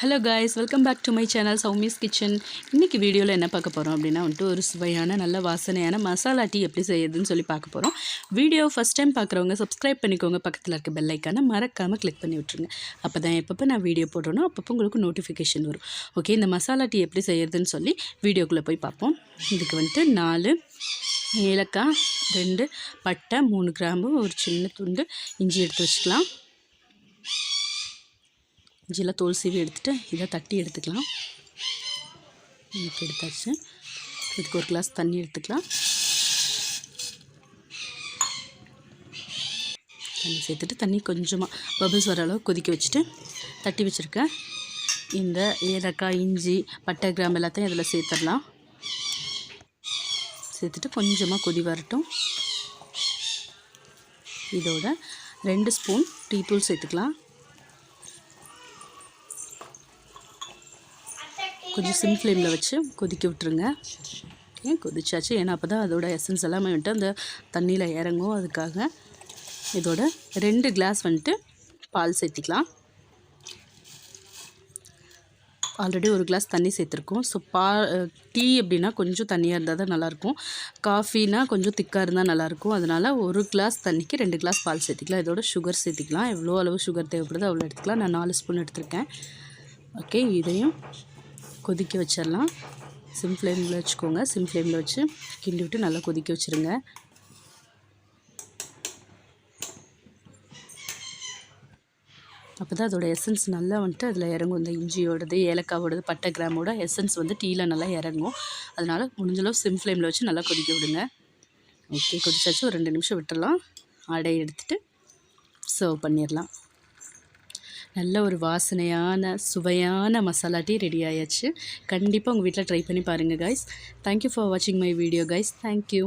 Hello guys, welcome back to my channel Soumi's kitchen. இன்றைக்கி வீடியோவில் என்ன பார்க்க போகிறோம் அப்படின்னா ஒரு சுவையான நல்ல வாசனையான மசாலா டீ எப்படி செய்யுதுன்னு சொல்லி பார்க்க போகிறோம். வீடியோ ஃபஸ்ட் டைம் பார்க்குறவங்க சப்ஸ்கிரைப் பண்ணிக்கோங்க, பக்கத்தில் இருக்க பெல் ஐக்கானை மறக்காமல் கிளிக் பண்ணி விட்ருங்க. அப்போ தான் எப்பப்போ நான் வீடியோ போடுறேனோ அப்பப்போ உங்களுக்கு நோட்டிஃபிகேஷன் வரும். ஓகே, இந்த மசாலா டீ எப்படி செய்யுதுன்னு சொல்லி வீடியோக்குள்ளே போய் பார்ப்போம். இதுக்கு 4 ஏலக்காய், 2 பட்டை, 3 கிராம்பு, ஒரு சின்ன துண்டு இஞ்சி எடுத்து வச்சுக்கலாம். இஞ்சியில் தோல் சீவி எடுத்துகிட்டு இதை தட்டி எடுத்துக்கலாம். எடுத்தாச்சு. இதுக்கு ஒரு கிளாஸ் தண்ணி எடுத்துக்கலாம். தண்ணி சேர்த்துட்டு தண்ணி கொஞ்சமாக பபிள்ஸ் வர அளவு கொதிக்க வச்சுட்டு தட்டி வச்சுருக்கேன் இந்த ஏலக்காய், இஞ்சி, பட்டை, கிராம்பு எல்லாத்தையும் இதில் சேர்த்துடலாம். சேர்த்துட்டு கொஞ்சமாக கொதி வரட்டும். இதோட 2 ஸ்பூன் டீ தூள் சேர்த்துக்கலாம். கொஞ்சம் சிம் ஃப்ளேமில் வச்சு கொதிக்க விட்டுருங்க. ஓகே, கொதிச்சாச்சு. ஏன்னா அப்போ தான் அதோட எசன்ஸ் எல்லாமே அந்த தண்ணியில் இறங்கும். அதுக்காக இதோட 2 கிளாஸ் பால் சேர்த்திக்கலாம். ஆல்ரெடி ஒரு கிளாஸ் தண்ணி சேர்த்துருக்கோம். ஸோ டீ அப்படின்னா கொஞ்சம் தண்ணியாக இருந்தால் தான் நல்லாயிருக்கும். காஃபினா கொஞ்சம் திக்காக இருந்தால் நல்லாயிருக்கும். அதனால் ஒரு கிளாஸ் தண்ணிக்கு 2 கிளாஸ் பால் சேர்த்திக்கலாம். இதோட சுகர் சேர்த்திக்கலாம். எவ்வளோ அளவு சுகர் தேவைப்படுதோ அவ்வளோ எடுத்துக்கலாம். நான் 4 ஸ்பூன் எடுத்திருக்கேன். ஓகே, இதையும் கொதிக்க வச்சிடலாம். சிம் ஃப்ளேமில் வச்சுக்கோங்க. சிம் ஃப்ளேமில் வச்சு கிண்டி விட்டு நல்லா கொதிக்க வச்சுருங்க. அப்போ தான் அதோட எசன்ஸ் நல்லா அதில் இறங்கும். இந்த இஞ்சியோடது, ஏலக்காவோடது, பட்டை, கிராமோட எசன்ஸ் டீயில் நல்லா இறங்கும். அதனால் முடிஞ்சளவு சிம் ஃப்ளேமில் வச்சு நல்லா கொதிக்க விடுங்க. ஓகே, கொதிச்சாச்சு. ஒரு 2 நிமிஷம் விட்டுடலாம். அடை எடுத்துகிட்டு சர்வ் பண்ணிடலாம். நல்ல ஒரு வாசனையான சுவையான மசாலா டீ ரெடி ஆயாச்சு. கண்டிப்பாக உங்கள் வீட்டில் ட்ரை பண்ணி பாருங்கள் காய்ஸ். தேங்க்யூ ஃபார் வாட்சிங் மை வீடியோ காய்ஸ். தேங்க்யூ.